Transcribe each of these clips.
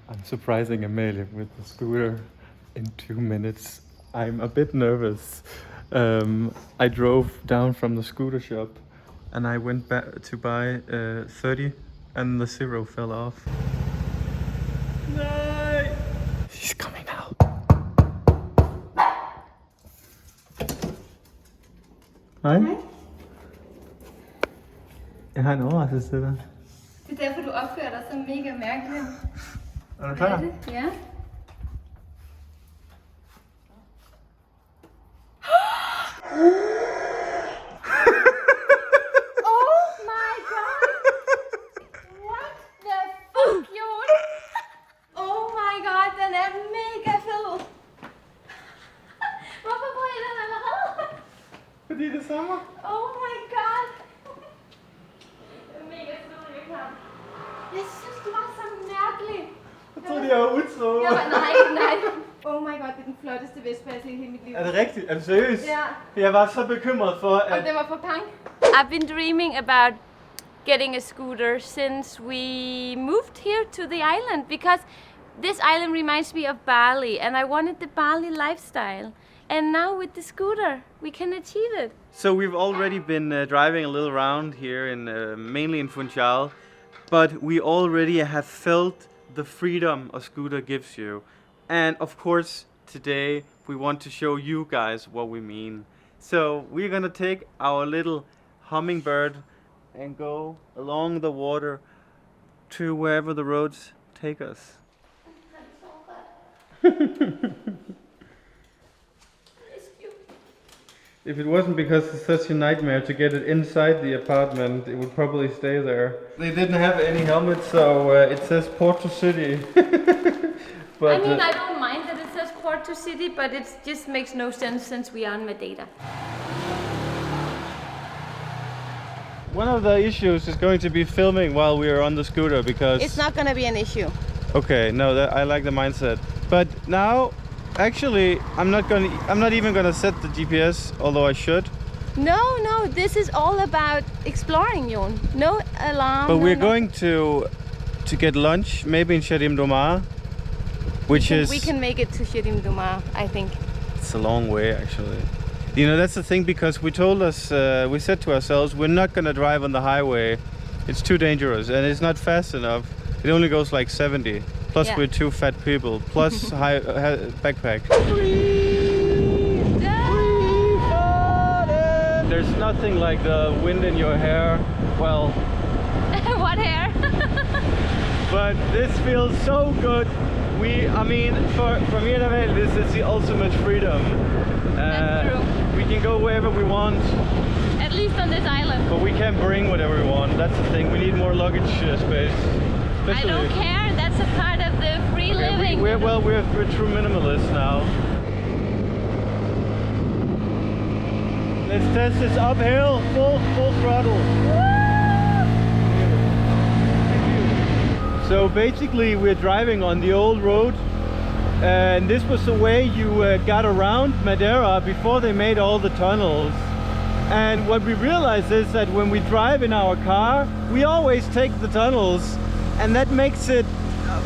I'm surprising Amalie with the scooter in 2 minutes. I'm a bit nervous. I drove down from the scooter shop and I went back to buy 30 and the zero fell off. No! She's coming now. Hej. Jeg har en overraskelse til dig. Det er derfor, du opfører dig så mega mærkeligt. Er du klar? Ja. Oh my god! What the fuck, Jon? Oh my god, den er mega fed! Hvorfor bruger I den allerede? Fordi det er sommer. Oh my god! Det er mega fed, jeg kan. Jeg synes, du var så mærkelig. Jeg troede, jeg var utro. Nej. Oh my god, det er den flotteste Vespa, jeg har set i hele mit liv. Er det rigtigt? Er du seriøs? Ja. Jeg var så bekymret for, Og at... det var for pang. I've been dreaming about getting a scooter since we moved here to the island because this island reminds me of Bali and I wanted the Bali lifestyle. And now with the scooter, we can achieve it. So we've already been driving a little around here, mainly in Funchal, but we already have felt the freedom a scooter gives you. And of course, today we want to show you guys what we mean. So we're gonna take our little hummingbird and go along the water to wherever the roads take us. If it wasn't because it's such a nightmare to get it inside the apartment, it would probably stay there. They didn't have any helmets, so it says Porto City. But, I mean, I don't mind that it says Porto City, but it just makes no sense since we are on Madeira. one of the issues is going to be filming while we are on the scooter because... It's not gonna be an issue. Okay, no, I like the mindset. But now, actually, I'm not even gonna set the GPS, although I should. No, this is all about exploring, Jon. No alarm. But we're going to get lunch, maybe in Shedim Domar, which is... We can make it to Shedim Domar, I think. It's a long way, actually. You know, that's the thing, because we said to ourselves, we're not gonna drive on the highway. It's too dangerous, and it's not fast enough. It only goes like 70. Plus, Yeah. we're two fat people. Plus, backpack. There's nothing like the wind in your hair. Well, What hair? but this feels so good. I mean, for me and Amalie, this is the ultimate freedom. That's true. We can go wherever we want, At least on this island. but we can't bring whatever we want. That's the thing. We need more luggage space. I don't care. That's a part of the free living. We're true minimalists now. Let's test this uphill, full throttle. So basically we're driving on the old road, and this was the way you got around Madeira before they made all the tunnels. And what we realized is that when we drive in our car, we always take the tunnels, and that makes it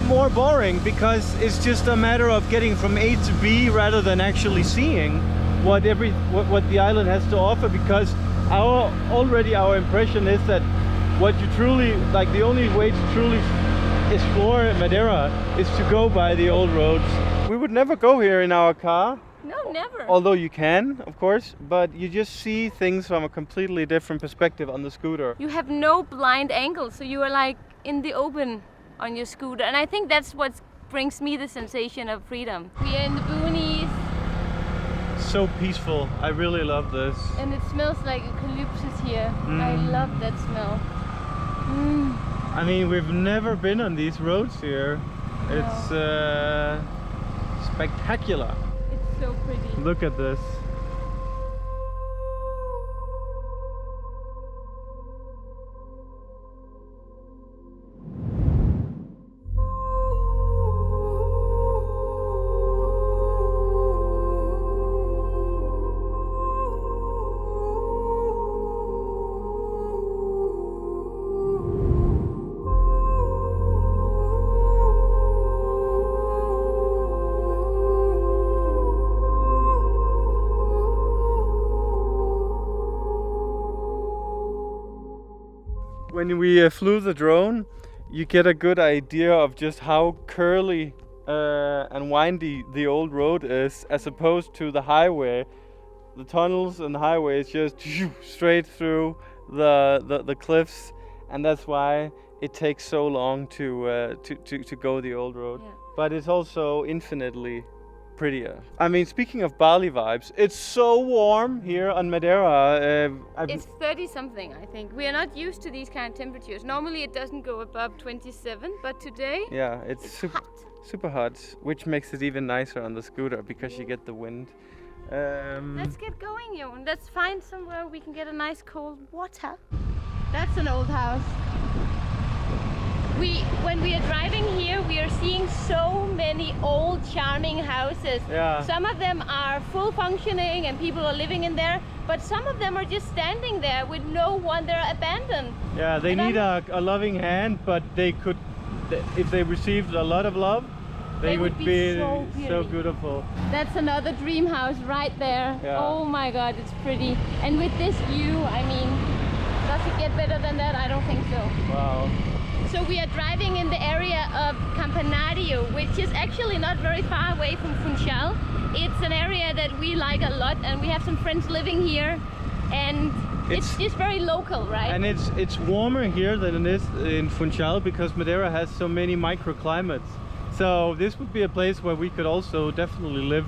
more boring, because it's just a matter of getting from A to B rather than actually seeing what the island has to offer. Because our impression is that what you truly like, the only way to truly explore Madeira is to go by the old roads. We would never go here in our car. No, never. Although you can, of course, but you just see things from a completely different perspective on the scooter. You have no blind angle, so you are like in the open on your scooter. And I think that's what brings me the sensation of freedom. We are in the boonies, So peaceful. I really love this. and it smells like eucalyptus here. I love that smell. I mean, we've never been on these roads here. It's spectacular. It's so pretty. Look at this. when we flew the drone, you get a good idea of just how curly and windy the old road is, as opposed to the highway. The tunnels and the highway is just straight through the cliffs, and that's why it takes so long to go the old road. Yeah. But it's also infinitely prettier. I mean, speaking of Bali vibes, it's so warm here on Madeira. It's 30 something, I think. We are not used to these kind of temperatures. Normally it doesn't go above 27, but today yeah, it's hot. super hot, which makes it even nicer on the scooter because you get the wind. Let's get going, Jon. Let's find somewhere we can get a nice cold water. That's an old house. When we are driving here, we are seeing so many old charming houses. Yeah. Some of them are full functioning and people are living in there, but some of them are just standing there with no one. They're abandoned. Yeah, they And need a loving hand, but they could, if they received a lot of love, they would be so beautiful. That's another dream house right there. Yeah. Oh my god, it's pretty. And with this view, I mean, does it get better than that? I don't think so. Wow. So we are driving in the area of Campanario, which is actually not very far away from Funchal. It's an area that we like a lot, and we have some friends living here, and it's just very local, right? And it's warmer here than it is in Funchal because Madeira has so many microclimates. So this would be a place where we could also definitely live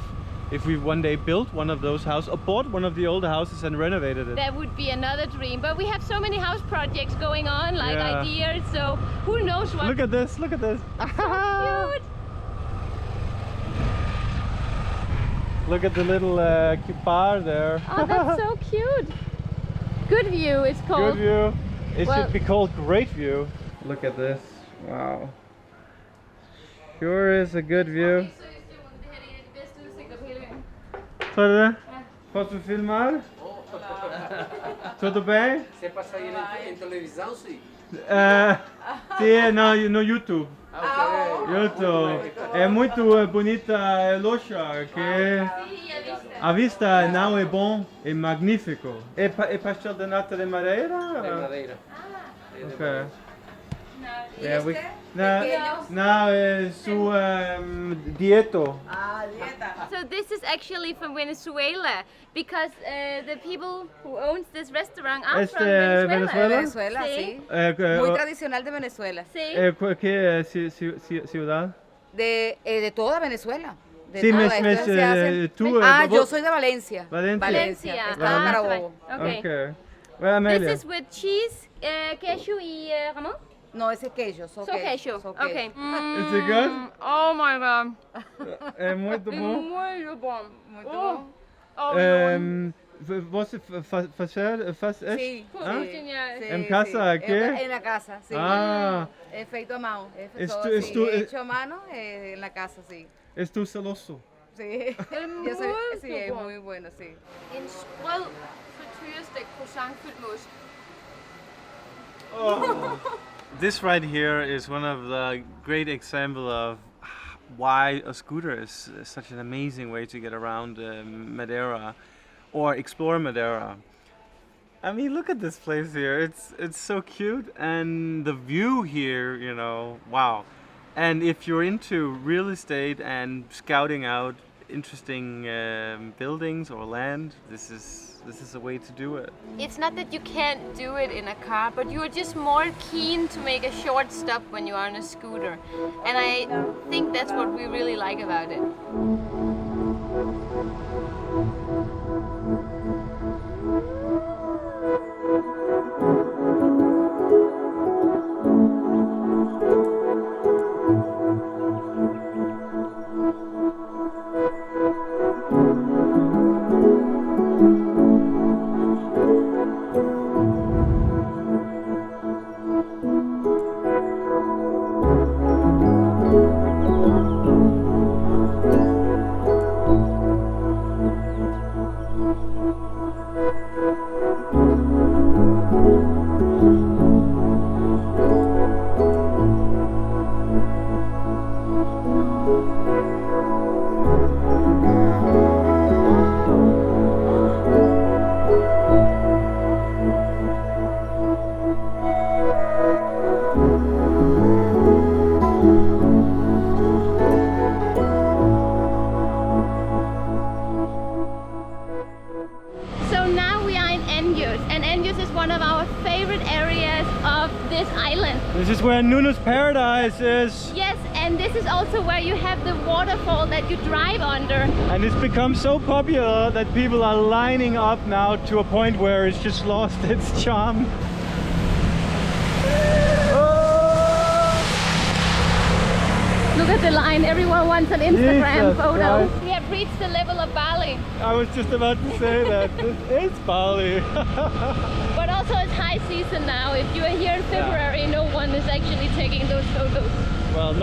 if we one day built one of those houses or bought one of the older houses and renovated it. That would be another dream. But we have so many house projects going on, like Yeah. ideas, so who knows what. Look at this, look at this. So cute. Look at the little bar there. Oh, that's so cute. Good view, it's Good called. view. It Well- should be called Great View. Look at this. Wow. Sure is a good view. Tror du det? Posso filmar? Tudo bem? Você passa aí em televisão, sim? Sim, no YouTube. YouTube. É muito bonita a loja, que a vista não é bom, é magnífico. É pastel de nata de madeira? De madeira. Okay. Yeah, no, su dieto. So this is actually from Venezuela, because the people who owns this restaurant are Es from de Venezuela. Venezuela? Venezuela, Sí. sí. Muy tradicional de Venezuela. Sí. ¿Qué ciudad? De toda Venezuela. De Sí, toda. Esto se hace- yo vos- soy de Valencia. Valencia. Valencia. Estado Ah, Carabobo. okay. Okay. Well, Amelia. This is with cheese, queso y Ramon. No, ese es queijo. So queso. Okay. Is it good? Oh my god. É muito bom. Muito bom. Muito Oh. bom. Oh, Você faz Sí, Ah? sí, Genial. sí, ¿En casa sí. qué? En la casa, sí. Ah, Es feito a mano. Es Es todo tu- así, es tu- hecho a mano en la casa, sí. estou celoso. Sí. muy Yo soy, sí, es bueno. muy bueno, sí. En sprød frityrestegt croissant fyldt med ost. This right here is one of the great example of why a scooter is such an amazing way to get around Madeira or explore Madeira. I mean, look at this place here. It's so cute, and the view here, you know, wow. And if you're into real estate and scouting out interesting buildings or land, this is a way to do it. It's not that you can't do it in a car, but you are just more keen to make a short stop when you are on a scooter. And I think that's what we really like about it. where Nuno's Paradise is. Yes, and this is also where you have the waterfall that you drive under. And it's become so popular that people are lining up now to a point where it's just lost its charm. Look at the line, everyone wants an Instagram Jesus photo. Christ. We have reached the level of Bali, I was just about to say that. This is Bali. but also it's high season now. If you are here in February, no one is actually taking those photos. Well,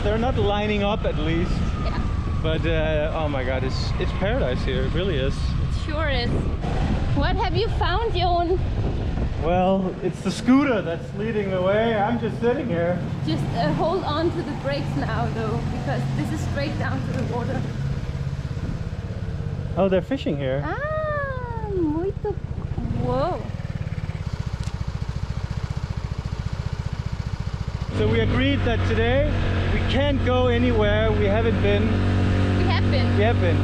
they're not lining up at least. Yeah, But oh my god, it's paradise here. It really is. it sure is. What have you found, Jon? Well, it's the scooter that's leading the way. I'm just sitting here. Just hold on to the brakes now, though, because this is straight down to the water. Oh, they're fishing here. Ah, muito. Whoa. So we agreed that today we can't go anywhere we haven't been. We have been. We have been.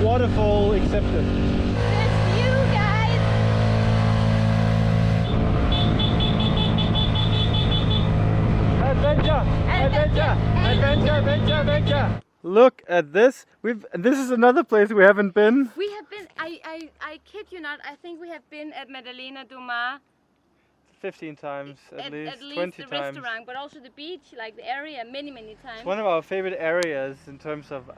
Waterfall accepted. This view, guys. Adventure! Adventure! Adventure! Adventure! Adventure! Look at this. This is another place we haven't been. We have been, I kid you not, I think we have been at Madalena do Mar 15 times at least, 20 the times. restaurant, but also the beach, like the area, many times. It's one of our favorite areas in terms of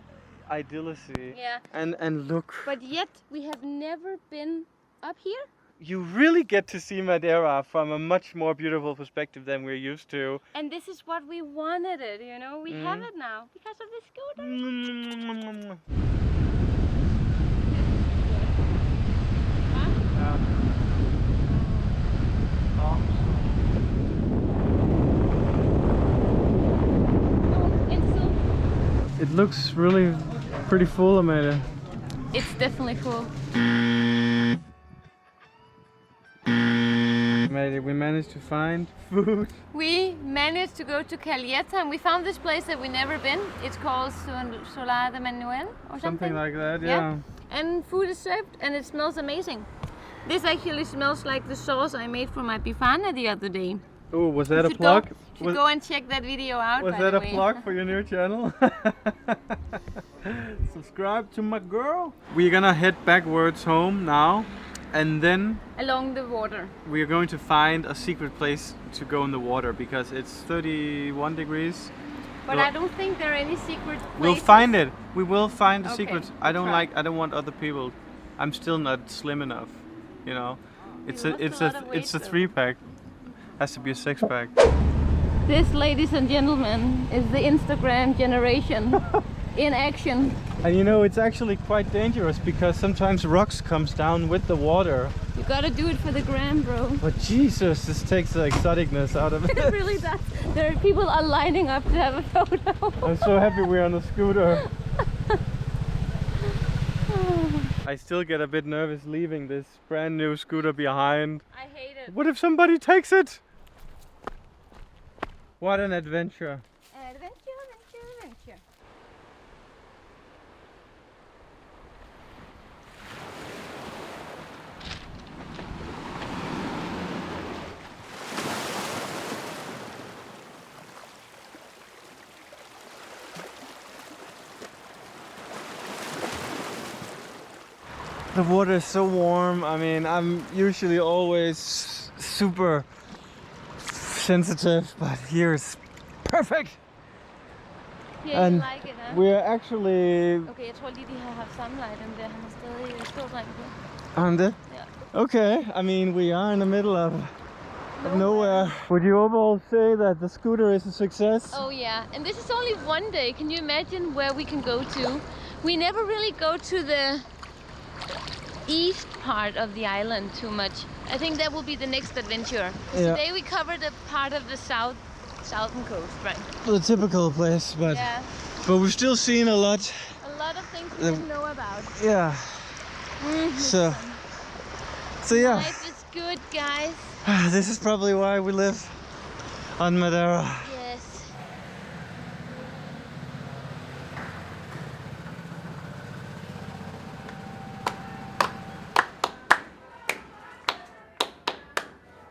idyllicy. Yeah. And look, But yet we have never been up here. you really get to see Madeira from a much more beautiful perspective than we're used to. And this is what we wanted it, you know. We have it now because of the scooter. It looks really pretty full, Amanda. It's definitely cool. We managed to find food. We managed to go to Calheta and we found this place that we never been. It's called Solar de Manuel or something. Like that, yeah. And food is served and it smells amazing. This actually smells like the sauce I made for my bifana the other day. Oh, was that a Should plug? go and check that video out. Was by that the a way. plug for your new channel? Subscribe to my girl. We're gonna head backwards home now, and then Along the water. we are going to find a secret place to go in the water because it's 31 degrees. But Well, I don't think there are any secret places. We'll find it. We will find the Okay, secret. we'll try. I don't want other people. I'm still not slim enough, you know. It's lost a lot of weight, it's a though. 3-pack. Has to be a 6-pack. This, ladies and gentlemen, is the Instagram generation in action. And you know, it's actually quite dangerous because sometimes rocks comes down with the water. You gotta do it for the gram, bro. But Jesus, this takes the exoticness out of it. It really does. There are people are lining up to have a photo. I'm so happy we're on a scooter. I still get a bit nervous leaving this brand new scooter behind. I hate it. What if somebody takes it? What an adventure. Adventure. The water is so warm. I mean, I'm usually always super sensitive, but here it's perfect. Yeah, And you like it, huh? we're actually Okay, jeg tror lige, de har haft sunlight in der. Han har stadig stort regn på. on the. Yeah. Okay, I mean, we are in the middle of nowhere. Would you overall say that the scooter is a success? Oh yeah, and this is only one day. Can you imagine where we can go to? We never really go to the east part of the island too much. I think that will be the next adventure. Yeah. Today we covered a part of the southern coast, right? The typical place, but Yeah, but we've still seen a lot. a lot of things we didn't know about. Yeah. So yeah, Life is good, guys. this is probably why we live on Madeira. Yes.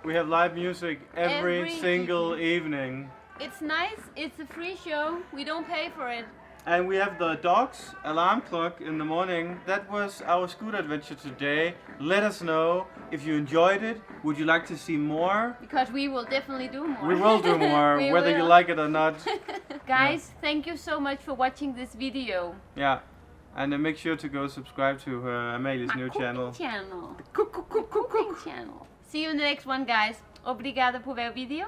We have live music every single evening. It's nice. It's a free show. We don't pay for it. And we have the dog's alarm clock in the morning. That was our scooter adventure today. Let us know if you enjoyed it. Would you like to see more? Because we will definitely do more. We will do more, We whether you will. like it or not. Guys, thank you so much for watching this video. Yeah. And make sure to go subscribe to Amalia's My new cooking channel. Cooking channel. See you in the next one, guys. Obrigada por ver o vídeo.